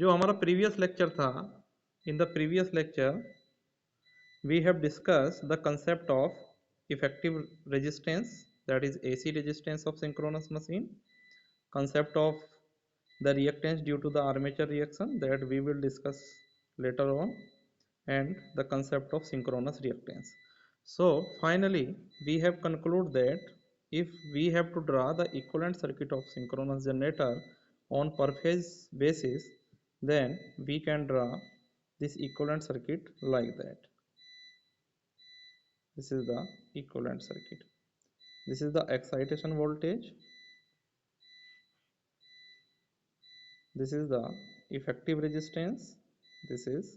जो हमारा previous lecture था, in the previous lecture we have discussed the concept of effective resistance, that is AC resistance of synchronous machine, concept of the reactance due to the armature reaction that we will discuss later on, and the concept of synchronous reactance. So finally we have concluded that if we have to draw the equivalent circuit of synchronous generator on per phase basis, then we can draw this equivalent circuit like that. This is the equivalent circuit. This is the excitation voltage. This is the effective resistance. This is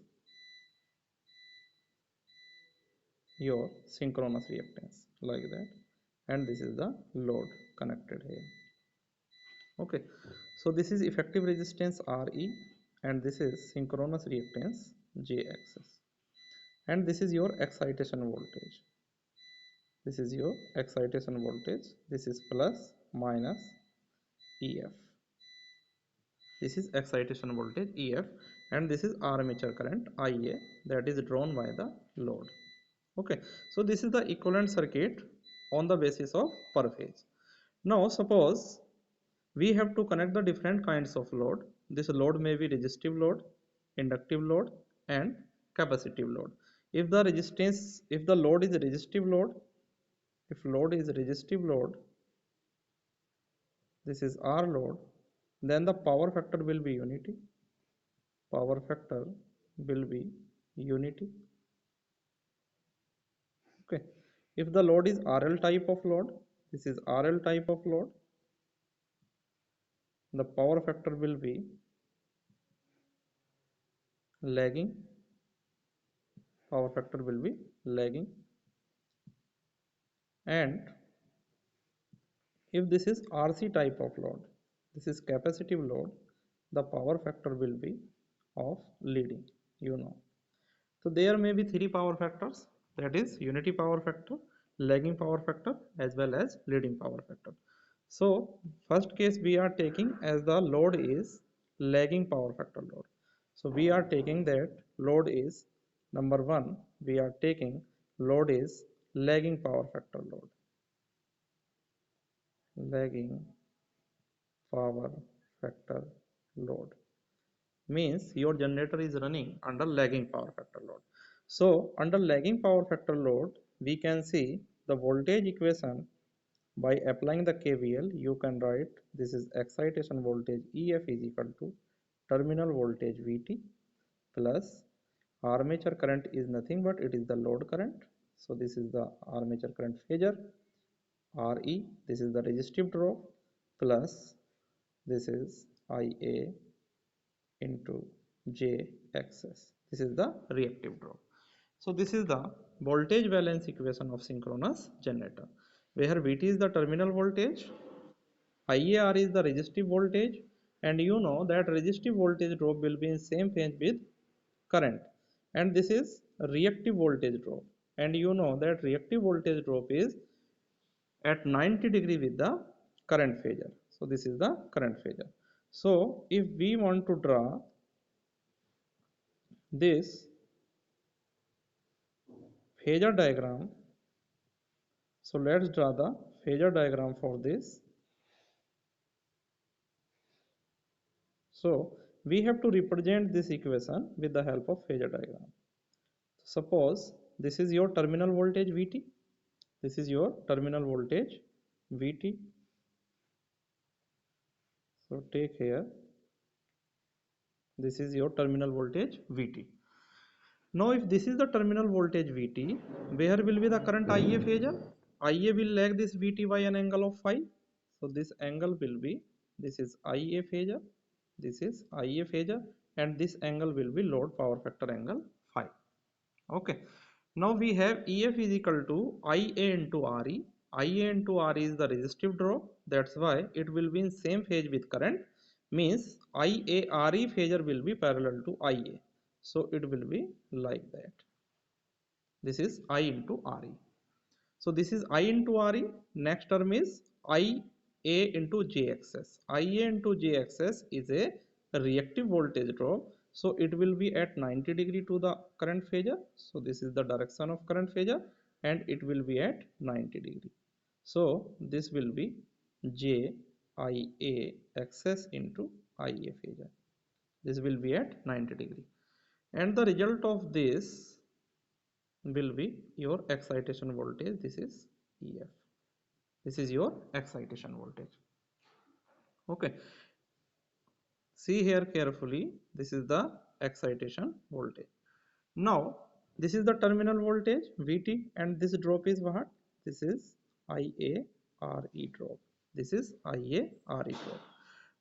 your synchronous reactance like that, and this is the load connected here. Okay, so this is effective resistance Re, and this is synchronous reactance Jxs, and this is your excitation voltage. This is your excitation voltage. This is plus minus Ef. This is excitation voltage Ef, and this is armature current Ia that is drawn by the load. Okay, so this is the equivalent circuit on the basis of per phase. Now suppose we have to connect the different kinds of load. This load may be resistive load, inductive load, and capacitive load. If the load is resistive load, if load is resistive load, this is R load, then the power factor will be unity. Power factor will be unity. Okay, if the load is RL type of load, this is RL type of load, the power factor will be lagging. Power factor will be lagging. And if this is RC type of load, this is capacitive load, the power factor will be of leading, So there may be three power factors, that is unity power factor, lagging power factor, as well as leading power factor. So first case we are taking as the load is lagging power factor load. So we are taking that load is number one, we are taking load is lagging power factor load. Lagging power factor load means your generator is running under lagging power factor load. So under lagging power factor load, we can see the voltage equation by applying the KVL. You can write this is excitation voltage EF is equal to terminal voltage VT plus armature current is nothing but it is the load current. So this is the armature current phasor Re, this is the resistive drop, plus this is Ia into Jxs. This is the reactive drop. So this is the voltage balance equation of synchronous generator, where Vt is the terminal voltage, IAR is the resistive voltage, and you know that resistive voltage drop will be in same phase with current, and this is reactive voltage drop, and you know that reactive voltage drop is at 90 degree with the current phasor. So this is the current phasor. So if we want to draw this phasor diagram, so let's draw the phasor diagram for this. So we have to represent this equation with the help of phasor diagram. Suppose this is your terminal voltage Vt, this is your terminal voltage Vt. So take here, this is your terminal voltage Vt. Now if this is the terminal voltage Vt, where will be the current Ia phasor? Ia will lag this Vt by an angle of phi. So this angle will be, this is Ia phasor, this is Ia phasor, and this angle will be load power factor angle phi. Okay. Now we have EF is equal to Ia into Re. Ia into Re is the resistive drop. That's why it will be in same phase with current. Means Ia Re phasor will be parallel to Ia. So it will be like that. This is I into Re. So this is I into Re. Next term is Ia into Jxs. Ia into Jxs is a reactive voltage drop, so it will be at 90 degree to the current phasor. So this is the direction of current phasor and it will be at 90 degree. So this will be j ia access into ia phasor. This will be at 90 degree, and the result of this will be your excitation voltage. This is ef. This is your excitation voltage. Okay, see here carefully, this is the excitation voltage. Now this is the terminal voltage vt, and this drop is what? This is ia drop. This is ia drop.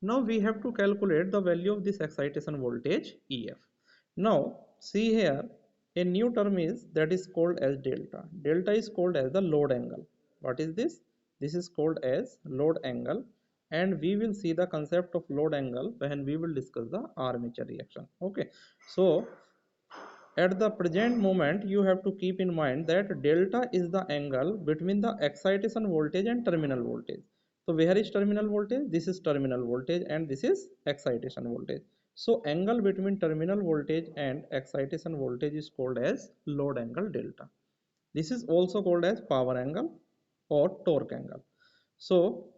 Now we have to calculate the value of this excitation voltage ef. Now see here, a new term is that is called as delta. Delta is called as the load angle. What is this? This is called as load angle, and we will see the concept of load angle when we will discuss the armature reaction. Okay, so at the present moment you have to keep in mind that delta is the angle between the excitation voltage and terminal voltage. So where is terminal voltage? This is terminal voltage and this is excitation voltage. So angle between terminal voltage and excitation voltage is called as load angle delta. This is also called as power angle or torque angle. So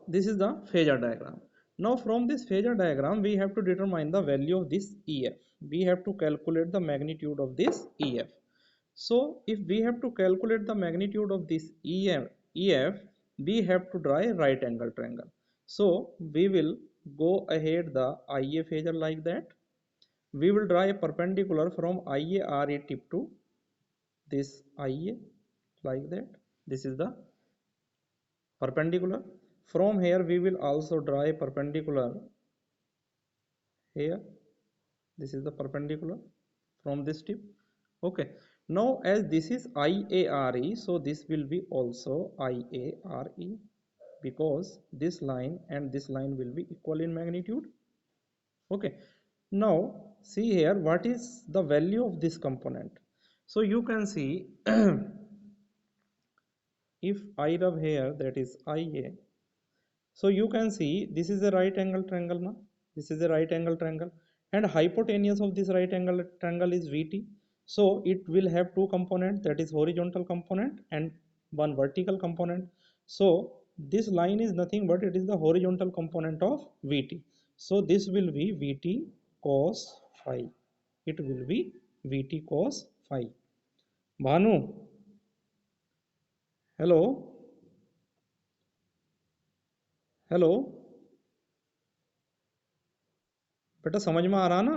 this is the phasor diagram. Now from this phasor diagram we have to determine the value of this ef. We have to calculate the magnitude of this ef. So if we have to calculate the magnitude of this ef, we have to draw a right angle triangle. So we will go ahead the ia phasor like that. We will draw a perpendicular from ia re tip to this ia like that. This is the perpendicular. From here we will also draw a perpendicular here. This is the perpendicular from this tip. Okay, now as this is iare, so this will be also iare, because this line and this line will be equal in magnitude. Okay, now see here what is the value of this component. So you can see if I rub here, that is ia. So you can see this is a right angle triangle now. This is a right angle triangle, and hypotenuse of this right angle triangle is VT. So it will have two components, that is horizontal component and one vertical component. So this line is nothing but it is the horizontal component of VT. So this will be VT cos phi. It will be VT cos phi. Bhanu, hello, hello, बेटा समझ में आ रहा ना?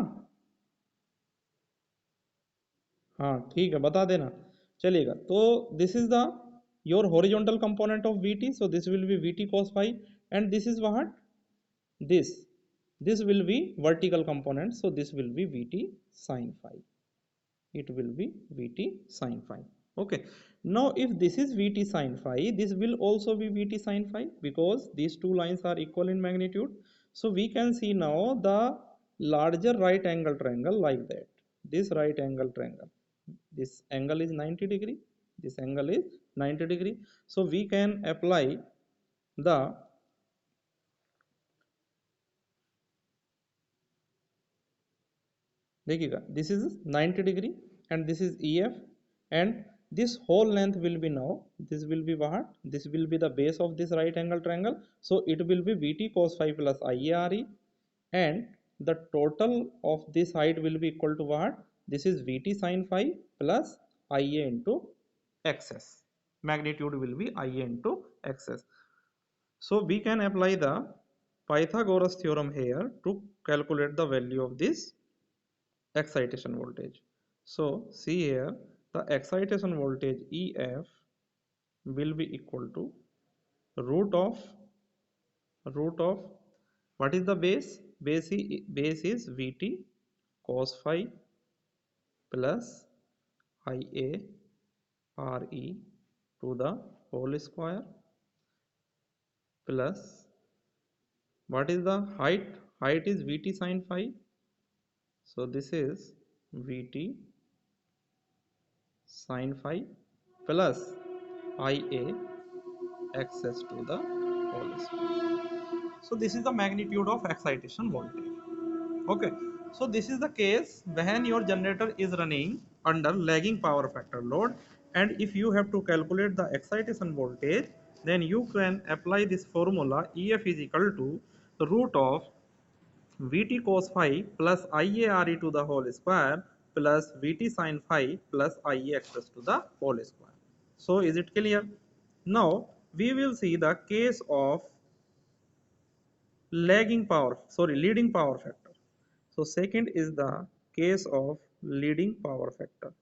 हाँ ठीक है, बता देना, चलेगा। तो this is the your horizontal component of VT, so this will be VT cos phi, and this is what? this this will be vertical component, so this will be vt sin phi. It will be vt sin phi. Okay, now if this is vt sin phi, this will also be vt sin phi, because these two lines are equal in magnitude. So we can see now the larger right angle triangle like that. This right angle triangle, this angle is 90 degree, this angle is 90 degree. So we can apply the, देखिएगा, this is 90 degree and this is ef, and this whole length will be, now this will be what? This will be the base of this right angle triangle, so it will be vt cos phi plus iare, and the total of this height will be equal to what? This is vt sin phi plus ia into xs. Magnitude will be ia into xs. So we can apply the Pythagoras theorem here to calculate the value of this excitation voltage. So see here, the excitation voltage EF will be equal to root of what is the base? Base is Vt cos phi plus Ia Re to the whole square, plus what is the height? Height is Vt sin phi. So this is Vt sin phi plus Ia access to the whole square. So this is the magnitude of excitation voltage. Okay, so this is the case when your generator is running under lagging power factor load, and if you have to calculate the excitation voltage, then you can apply this formula. EF is equal to the root of Vt cos phi plus Ia Re to the whole square plus Vt sin phi plus Ia x to the whole square. So is it clear? Now we will see the case of leading power factor. So second is the case of leading power factor.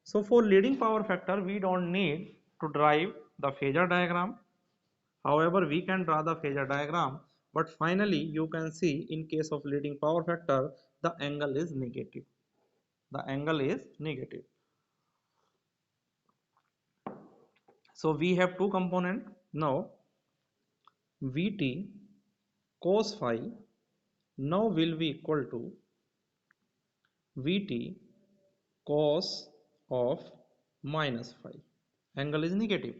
So for leading power factor, we don't need to drive the phasor diagram. However, we can draw the phasor diagram, but finally you can see in case of leading power factor, the angle is negative. The angle is negative. So we have two components now. Vt cos phi now will be equal to Vt cos of minus phi. Angle is negative.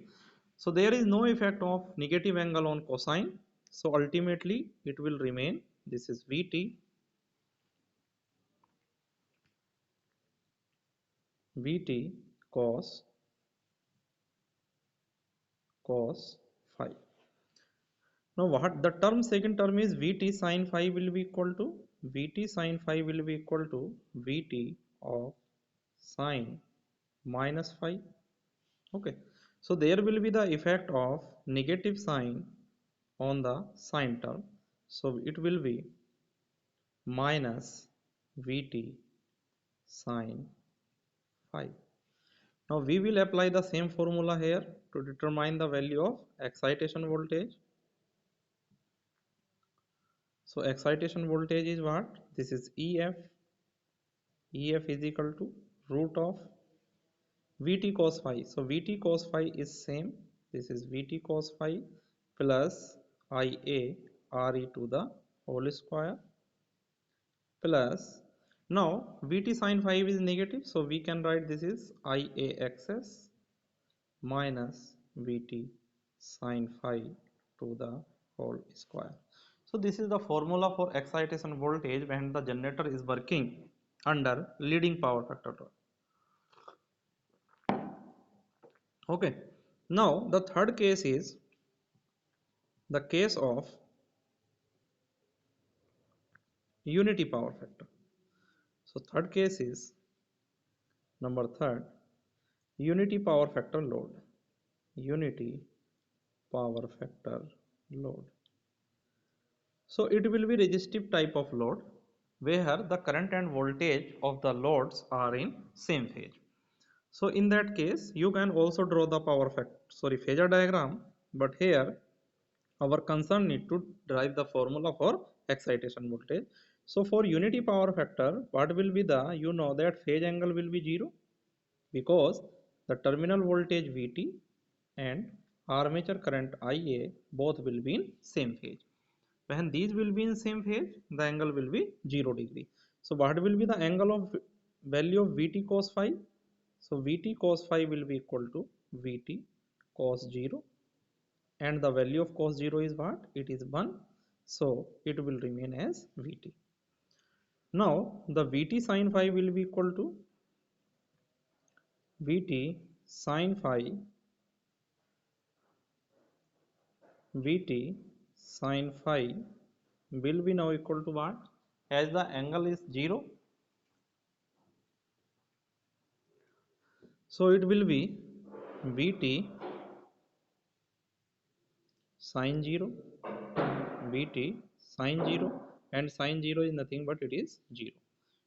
So there is no effect of negative angle on cosine. So ultimately it will remain, this is Vt cos phi. Now what the term, second term is Vt sin phi will be equal to Vt of sin minus phi. Okay, so there will be the effect of negative sign on the sine term, so it will be minus Vt sin phi. Now we will apply the same formula here to determine the value of excitation voltage. So excitation voltage is what? This is EF. EF is equal to root of Vt cos phi. So Vt cos phi is same. This is Vt cos phi plus Ia Re to the whole square plus, now Vt sin phi is negative, so we can write this is Iaxs minus Vt sin phi to the whole square. So this is the formula for excitation voltage when the generator is working under leading power factor. Okay, now the third case is the case of unity power factor. So third case is number third, unity power factor load. Unity power factor load. So it will be resistive type of load where the current and voltage of the loads are in same phase. So in that case you can also draw the phasor diagram, but here our concern need to derive the formula for excitation voltage. So for unity power factor, what will be the, you know that phase angle will be 0 because the terminal voltage Vt and armature current Ia both will be in same phase. When these will be in same phase, the angle will be 0 degree. So what will be the angle of value of Vt cos phi? So Vt cos phi will be equal to Vt cos 0, and the value of cos 0 is what? It is 1. So it will remain as Vt. Now the Vt sin phi will be equal to Vt sin phi Vt sin phi will be now equal to what? As the angle is 0, so it will be Vt sin 0, Vt sin 0, and sin 0 is nothing but it is 0.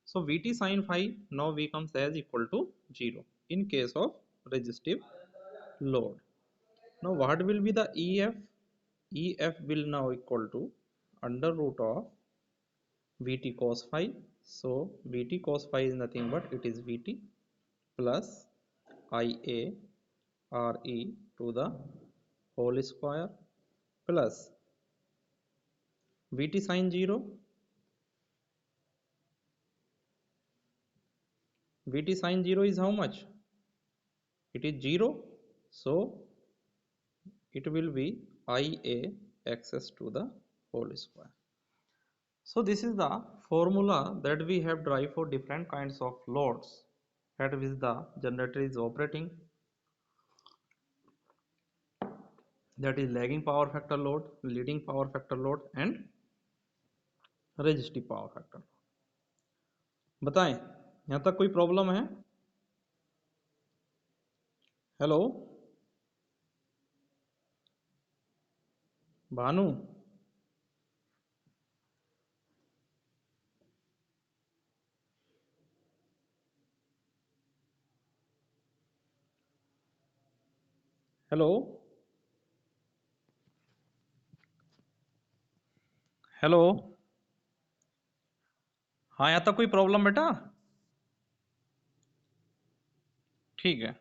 So Vt sin phi now becomes as equal to 0 in case of resistive load. Now what will be the EF? EF will now equal to under root of Vt cos phi. So Vt cos phi is nothing but it is Vt plus Ia Re to the whole square plus Vt sin 0. Vt sin 0 is how much? It is 0. So it will be IA access to the whole square. So this is the formula that we have derived for different kinds of loads at which the generator is operating, that is lagging power factor load, leading power factor load and resistive power factor. बताएं, यहाँ तक कोई problem है? Hello Bhanu, hello hello, हाँ यहाँ तक कोई problem बेटा? ठीक है,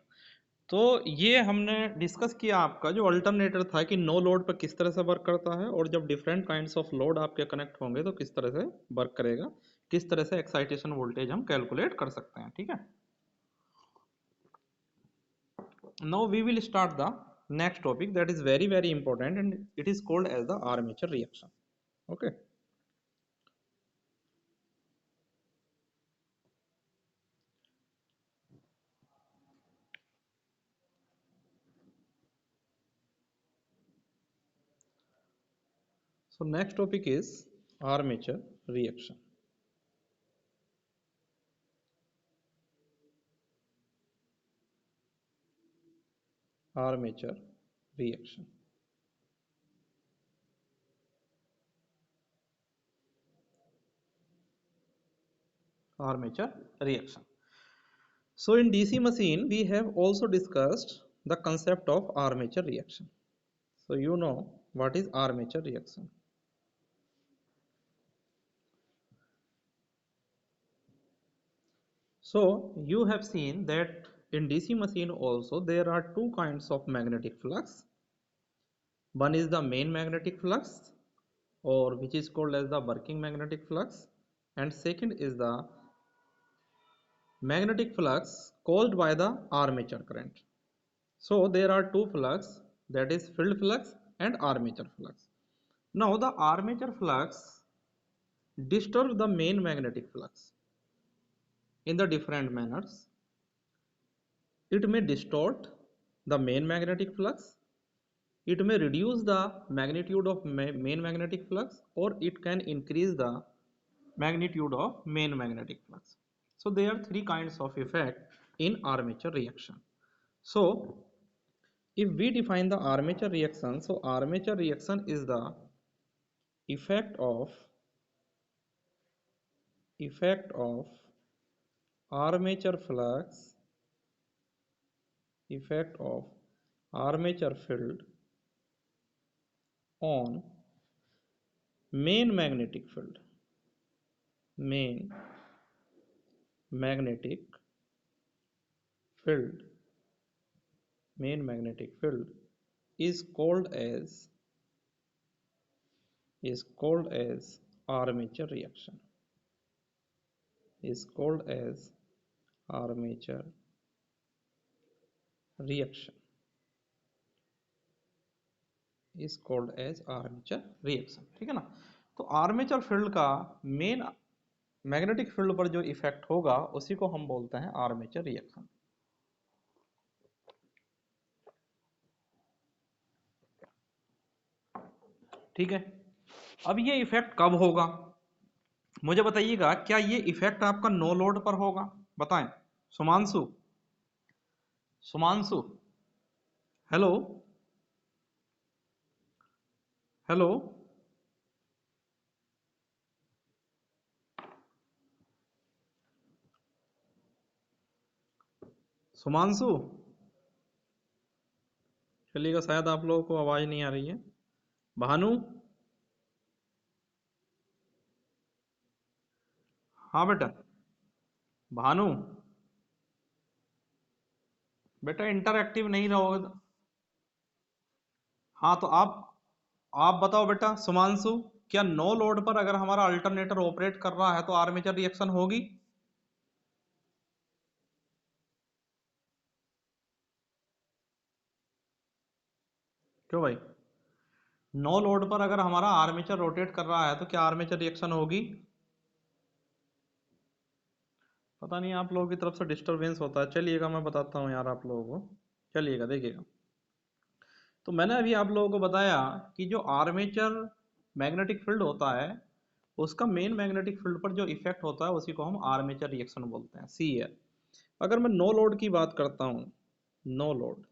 तो ये हमने डिस्कस किया आपका जो अल्टरनेटर था कि नो लोड पर किस तरह से वर्क करता है, और जब डिफरेंट काइंड्स ऑफ लोड आपके कनेक्ट होंगे तो किस तरह से वर्क करेगा, किस तरह से एक्साइटेशन वोल्टेज हम कैलकुलेट कर सकते हैं. ठीक है, now we will start the next topic that is very very important and it is called as the armature reaction. Okay, so next topic is armature reaction. Armature reaction. Armature reaction. So in DC machine we have also discussed the concept of armature reaction. So you know what is armature reaction. So you have seen that in DC machine also there are two kinds of magnetic flux. One is the main magnetic flux, or which is called as the working magnetic flux, and second is the magnetic flux caused by the armature current. So there are two flux, that is field flux and armature flux. Now the armature flux disturbs the main magnetic flux in the different manners. It may distort the main magnetic flux, it may reduce the magnitude of main magnetic flux, or it can increase the magnitude of main magnetic flux. So there are three kinds of effect in armature reaction. So if we define the armature reaction, so armature reaction is the effect of armature flux, effect of armature field on main magnetic field, main magnetic field, main magnetic field is called as armature reaction, is called as armature reaction, is called as armature reaction. ठीक है ना, तो armature field का main magnetic field पर जो effect होगा उसी को हम बोलते हैं आर्मेचर रिएक्शन. ठीक है, अब ये इफेक्ट कब होगा मुझे बताइएगा. क्या ये इफेक्ट आपका नो लोड पर होगा? बताएं. सुमांशु, सुमांशु, हेलो हेलो, सुमांशु, चलिएगा, शायद आप लोगों को आवाज नहीं आ रही है. भानु, हाँ बेटा, भानु, बेटा इंटरएक्टिव नहीं रहोगे हाँ तो आप बताओ बेटा. सुमांशु, क्या नो लोड पर अगर हमारा अल्टरनेटर ऑपरेट कर रहा है तो आर्मेचर रिएक्शन होगी? क्यों भाई? नो लोड पर अगर हमारा आर्मेचर रोटेट कर रहा है तो क्या आर्मेचर रिएक्शन होगी? पता नहीं आप लोगों की तरफ से डिस्टरबेंस होता है। चलिएगा मैं बताता हूँ यार आप लोगों को। चलिएगा देखिएगा। तो मैंने अभी आप लोगों को बताया कि जो आर्मेचर मैग्नेटिक फील्ड होता है उसका मेन मैग्नेटिक फील्ड पर जो इफेक्ट होता है उसी को हम आर्मेचर रिएक्शन बोलते हैं। सी है। अगर मैं नो लोड की बात करता हूँ, नो लोड,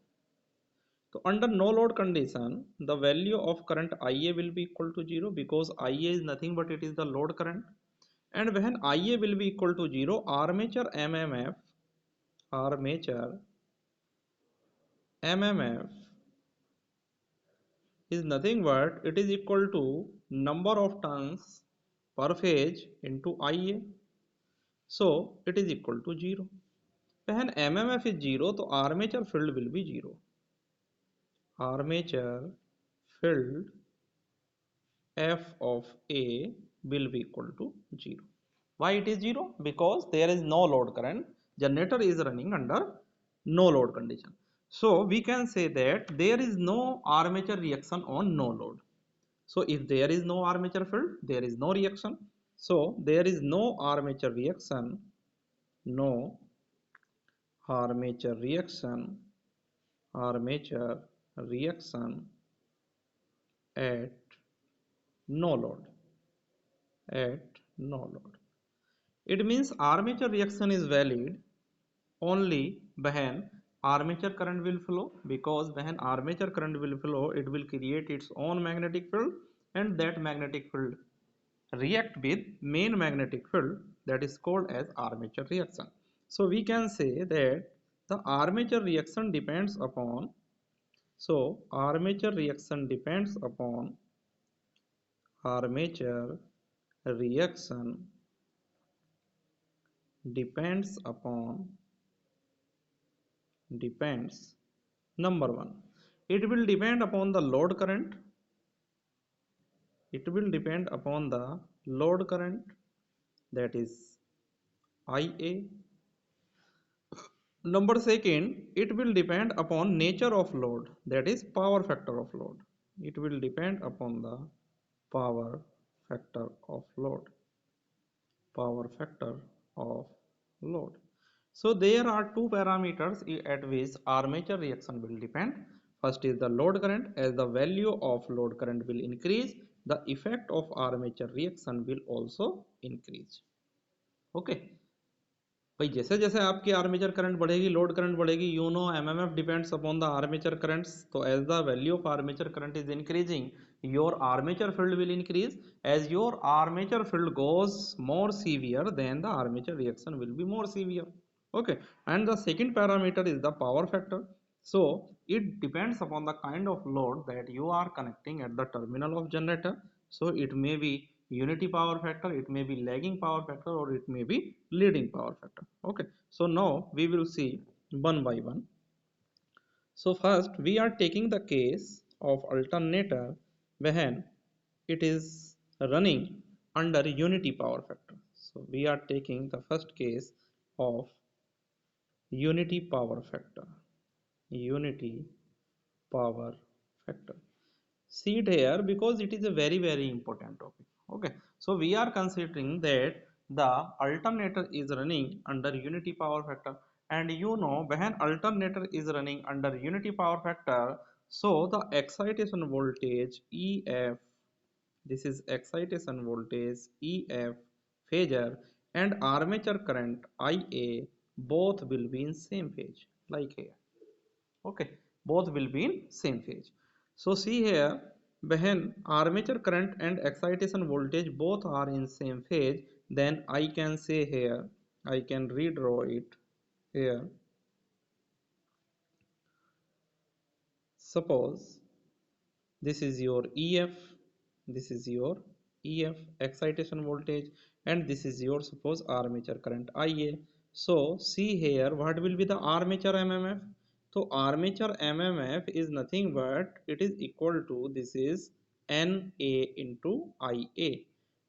तो under no load condition the value of current IA will be equal to 0 because IA is nothing but it is the load current. And when IA will be equal to 0, armature MMF is nothing but it is equal to number of turns per phase into IA. So it is equal to 0. When MMF is 0, तो armature field will be 0. Armature field f of A will be equal to 0. Why it is 0? Because there is no load current. Generator is running under no load condition. So we can say that there is no armature reaction on no load. So if there is no armature field, there is no reaction. So there is no armature reaction, no armature reaction, armature reaction at no load, at no load. It means armature reaction is valid only when armature current will flow, because when armature current will flow it will create its own magnetic field and that magnetic field react with main magnetic field, that is called as armature reaction. So we can say that the armature reaction depends upon, so armature reaction depends upon, armature reaction depends upon, depends, number one, it will depend upon the load current, it will depend upon the load current, that is IA. Number second, it will depend upon nature of load, that is power factor of load. It will depend upon the power factor of load, power factor of load. So there are two parameters at which armature reaction will depend. First is the load current. As the value of load current will increase, the effect of armature reaction will also increase. Okay. भाई जैसे जैसे आपकी armature current बढ़ेगी, load current बढ़ेगी, you know MMF depends upon the armature currents, तो as the value of armature current is increasing, your armature field will increase. As your armature field goes more severe, then the armature reaction will be more severe. Okay. And the second parameter is the power factor. So it depends upon the kind of load that you are connecting at the terminal of generator. So it may be unity power factor, it may be lagging power factor, or it may be leading power factor. Okay, so now we will see one by one. So first we are taking the case of alternator when it is running under unity power factor. So we are taking the first case of unity power factor, unity power factor. See it here because it is a very important topic. Okay, so we are considering that the alternator is running under unity power factor, and you know when alternator is running under unity power factor, so the excitation voltage EF, this is excitation voltage EF, phasor, and armature current IA both will be in same phase, like here. Okay, both will be in same phase. So see here, when armature current and excitation voltage both are in same phase, then I can say here, I can redraw it here. Suppose this is your EF, this is your EF excitation voltage, and this is your suppose armature current IA. So see here, what will be the armature MMF? So armature MMF is nothing but it is equal to, this is NA into IA.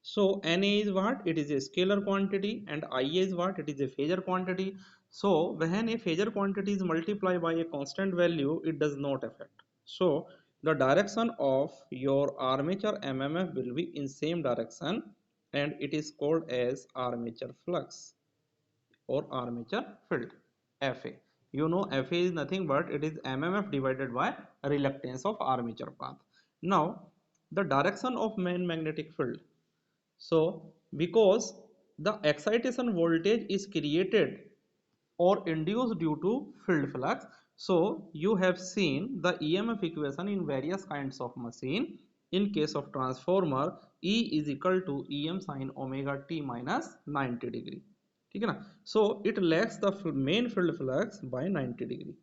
So NA is what? It is a scalar quantity, and IA is what? It is a phasor quantity. So when a phasor quantity is multiplied by a constant value, it does not affect. So the direction of your armature mmf will be in same direction, and it is called as armature flux or armature field, Fa. You know Fa is nothing but it is mmf divided by reluctance of armature path. Now the direction of main magnetic field. So because the excitation voltage is created or induced due to field flux, so you have seen the EMF equation in various kinds of machine. In case of transformer, E is equal to Em sin omega t minus 90 degree. ठीक है ना? So it lacks the main field flux by 90 degree.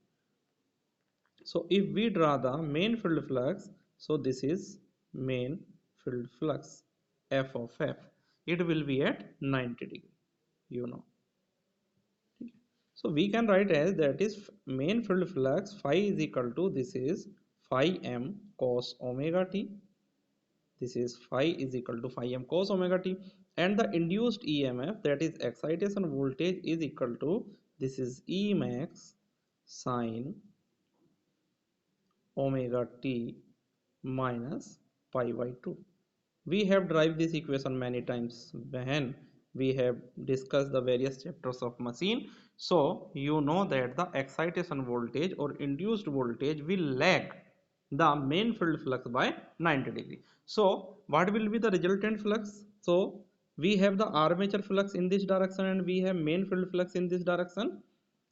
So if we draw the main field flux, so this is main field flux f of f. It will be at 90 degree, you know. So we can write as that is main field flux phi is equal to this is phi m cos omega t. This is phi is equal to phi m cos omega t, and the induced EMF, that is excitation voltage, is equal to this is E max sin omega t minus pi by 2. We have derived this equation many times when we have discussed the various chapters of machine. So you know that the excitation voltage or induced voltage will lag the main field flux by 90 degree. So what will be the resultant flux? So we have the armature flux in this direction and we have main field flux in this direction.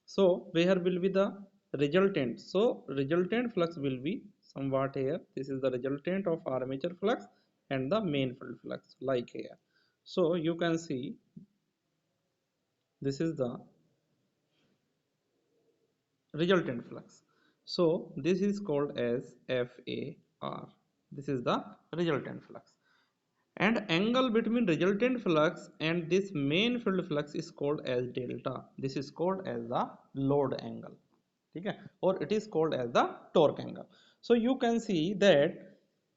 So where will be the resultant? So resultant flux will be somewhat here. This is the resultant of armature flux and the main field flux like here. So you can see this is the resultant flux. So this is called as FAR. This is the resultant flux. And angle between resultant flux and this main field flux is called as delta. This is called as the load angle. Okay? Or it is called as the torque angle. So you can see that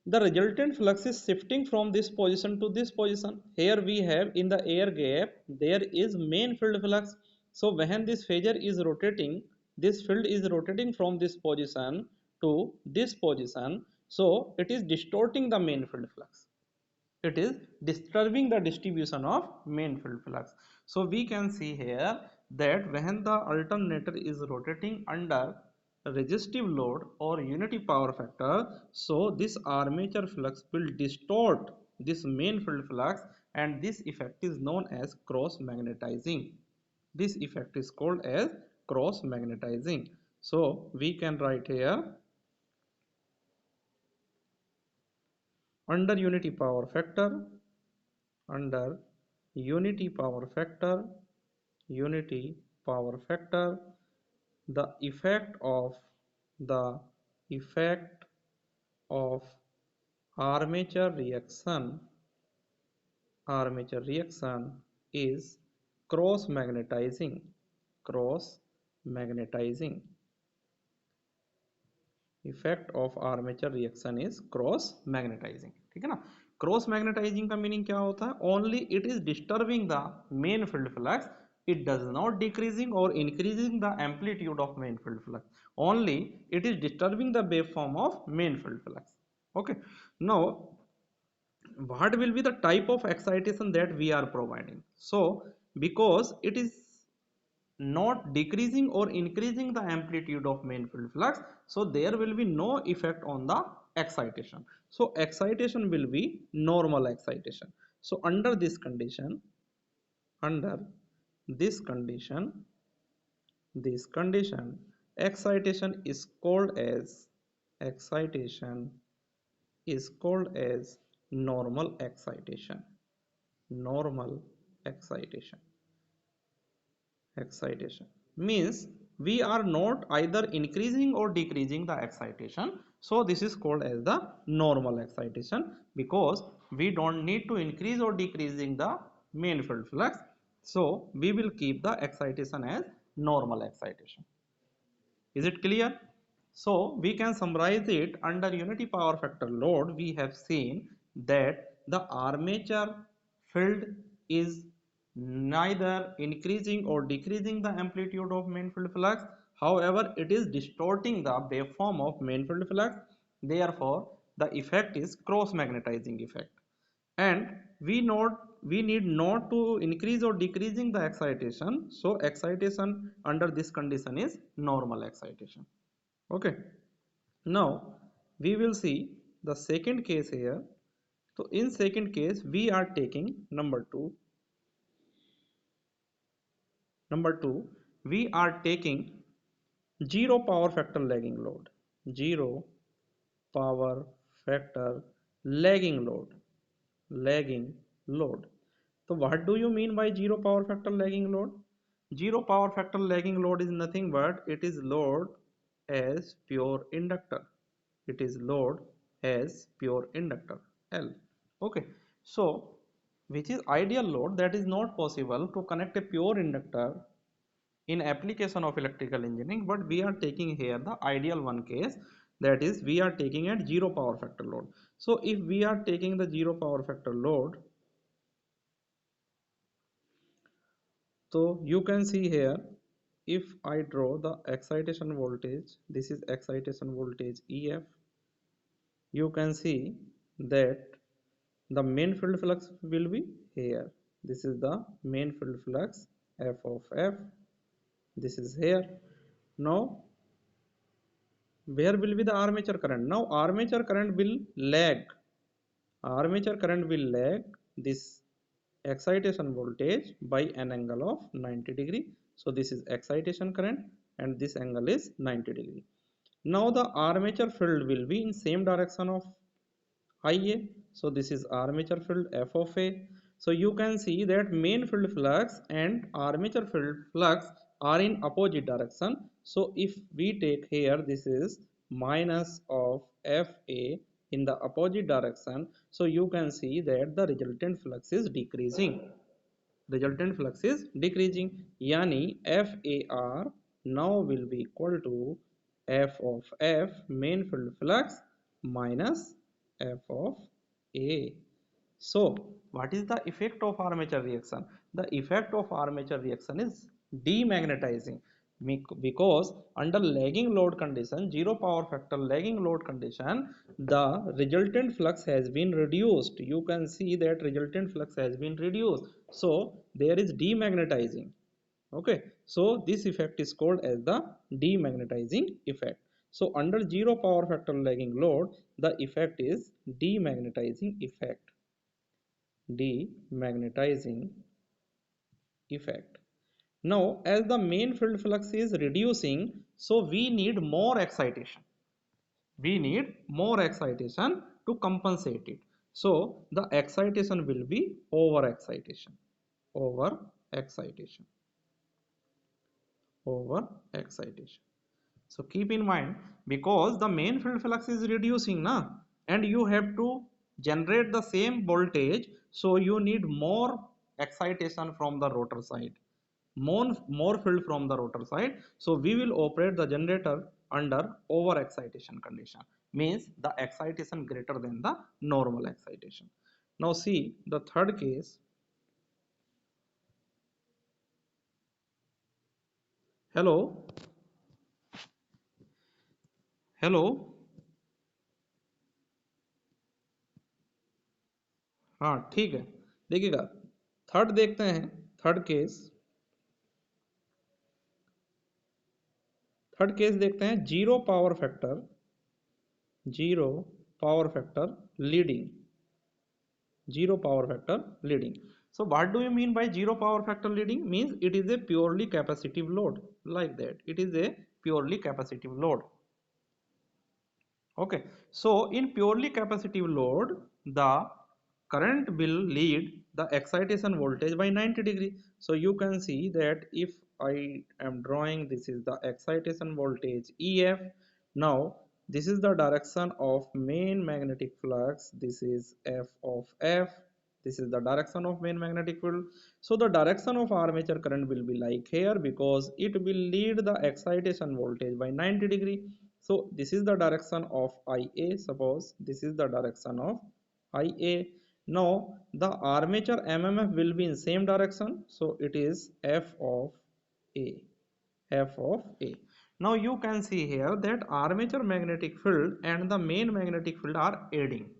the resultant flux is shifting from this position to this position. Here we have in the air gap there is main field flux. So when this phasor is rotating, this field is rotating from this position to this position. So it is distorting the main field flux. It is disturbing the distribution of main field flux. So we can see here that when the alternator is rotating under resistive load or unity power factor, so this armature flux will distort this main field flux, and this effect is known as cross magnetizing. This effect is called as cross magnetizing. So we can write here under unity power factor, under unity power factor, unity power factor, the the effect of armature reaction is cross magnetizing, cross magnetizing. Effect of armature reaction is cross magnetizing. ठीक है ना. Cross magnetising का meaning क्या होता है? Only it is disturbing the main field flux, it does not decreasing or increasing the amplitude of main field flux, only it is disturbing the waveform of main field flux. Okay, now what will be the type of excitation that we are providing? So because it is not decreasing or increasing the amplitude of main field flux, so there will be no effect on the excitation. So excitation will be normal excitation. So under this condition, under this condition, excitation is called as normal excitation. Normal excitation means we are not either increasing or decreasing the excitation, so this is called as the normal excitation because we don't need to increase or decreasing the main field flux, so we will keep the excitation as normal excitation. Is it clear? So we can summarize it under unity power factor load. We have seen that the armature field is neither increasing or decreasing the amplitude of main field flux. However, it is distorting the waveform of main field flux. Therefore, the effect is cross magnetizing effect, and we need not to increase or decreasing the excitation. So excitation under this condition is normal excitation. Okay. Now we will see the second case here. So in second case we are taking number two we are taking zero power factor lagging load. Zero power factor lagging load. Lagging load. So what do you mean by zero power factor lagging load? Zero power factor lagging load is nothing but it is load as pure inductor. It is load as pure inductor L. Okay. So which is ideal load, that is not possible to connect a pure inductor in application of electrical engineering, but we are taking here the ideal one case, that is we are taking at zero power factor load. So if we are taking the zero power factor load, so you can see here, if I draw the excitation voltage, this is excitation voltage EF, you can see that the main field flux will be here. This is the main field flux F of F. This is here. Now where will be the armature current? Now armature current will lag. Armature current will lag this excitation voltage by an angle of 90 degree. So this is excitation current and this angle is 90 degree. Now the armature field will be in same direction of Ia. So this is armature field F of A. So you can see that main field flux and armature field flux are in opposite direction. So if we take here, this is minus of FA in the opposite direction. So you can see that the resultant flux is decreasing. Resultant flux is decreasing. Yani FAR now will be equal to F of F main field flux minus F of A. So what is the effect of armature reaction? The effect of armature reaction is demagnetizing, because under lagging load condition, zero power factor lagging load condition, the resultant flux has been reduced. You can see that resultant flux has been reduced. So there is demagnetizing. Okay, so this effect is called as the demagnetizing effect. So under zero power factor lagging load, the effect is demagnetizing effect. Demagnetizing effect. Now as the main field flux is reducing, so we need more excitation. We need more excitation to compensate it. So the excitation will be over excitation. Over excitation. Over excitation. So keep in mind, because the main field flux is reducing na, and you have to generate the same voltage, so you need more excitation from the rotor side, more field from the rotor side. So we will operate the generator under over excitation condition, means the excitation greater than the normal excitation. Now see the third case. Hello, hello. हाँ ठीक है, देखिएगा third देखते हैं। Third case, third case देखते हैं, zero power factor, zero power factor leading, zero power factor leading. So what do you mean by zero power factor leading? Means it is a purely capacitive load, like that. It is a purely capacitive load. Okay, so in purely capacitive load, the current will lead the excitation voltage by 90 degree. So you can see that if I am drawing, this is the excitation voltage EF. Now this is the direction of main magnetic flux, this is F of F. This is the direction of main magnetic field. So the direction of armature current will be like here, because it will lead the excitation voltage by 90 degree. So this is the direction of IA. Suppose this is the direction of IA. Now the armature MMF will be in same direction. So it is F of A. F of A. Now you can see here that armature magnetic field and the main magnetic field are adding.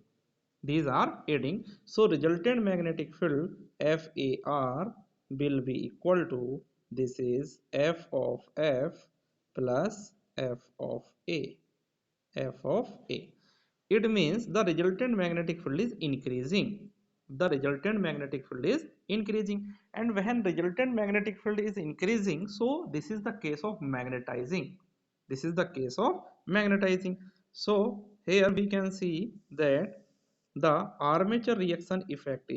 These are adding. So resultant magnetic field FAR will be equal to, this is F of F plus F of A. F of A. It means the resultant magnetic field is increasing. The resultant magnetic field is increasing, and when resultant magnetic field is increasing, so this is the case of magnetizing. This is the case of magnetizing. So here we can see that the armature reaction effect